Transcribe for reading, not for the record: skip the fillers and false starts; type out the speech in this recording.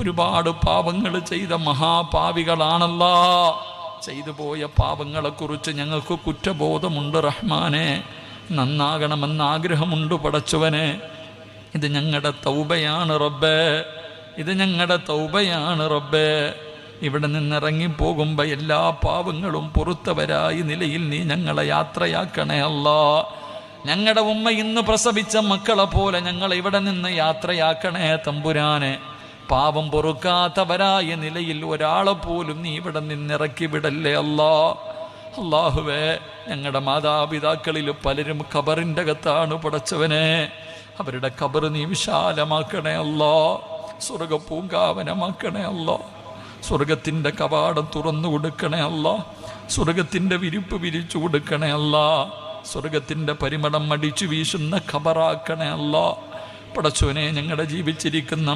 ഒരുപാട് പാപങ്ങൾ ചെയ്ത മഹാപാവികളാണല്ലോ. ചെയ്തു പോയ പാപങ്ങളെക്കുറിച്ച് ഞങ്ങൾക്ക് കുറ്റബോധമുണ്ട് റഹ്മാനെ. നന്നാകണമെന്ന് ആഗ്രഹമുണ്ട് പടച്ചവനെ. ഇത് ഞങ്ങളുടെ തൗബയാണ് റബ്ബേ, ഇത് ഞങ്ങളുടെ തൗബയാണ് റബ്ബേ. ഇവിടെ നിന്നിറങ്ങിപ്പോകുമ്പോൾ എല്ലാ പാവങ്ങളും പുറത്തവരായി നിലയിൽ നീ ഞങ്ങളെ യാത്രയാക്കണേ അല്ലാ. ഞങ്ങളുടെ ഉമ്മ ഇന്ന് പ്രസവിച്ച മക്കളെ പോലെ ഞങ്ങളെ ഇവിടെ നിന്ന് യാത്രയാക്കണേ തമ്പുരാനെ. പാപം പൊറുക്കാത്തവരായ നിലയിൽ ഒരാളെ പോലും നീ ഇവിടെ നിന്നിറക്കി വിടല്ലേ അല്ലാ. അല്ലാഹുവേ, ഞങ്ങളുടെ മാതാപിതാക്കളിൽ പലരും ഖബറിൻ്റെ അകത്താണ് പടച്ചവനെ. അവരുടെ ഖബർ നീ വിശാലമാക്കണേ അല്ലാ. സ്വർഗ പൂങ്കാവനമാക്കണേ അല്ലാ. സ്വർഗത്തിൻ്റെ കവാടം തുറന്നു കൊടുക്കണേ അല്ലാ. സ്വർഗത്തിൻ്റെ വിരിപ്പ് വിരിച്ചു കൊടുക്കണേ അല്ലാ. സ്വർഗത്തിൻ്റെ പരിമളം അടിച്ചു വീശുന്ന ഖബറാക്കണേ അല്ലാ. പടച്ചവനെ, ഞങ്ങളുടെ ജീവിച്ചിരിക്കുന്ന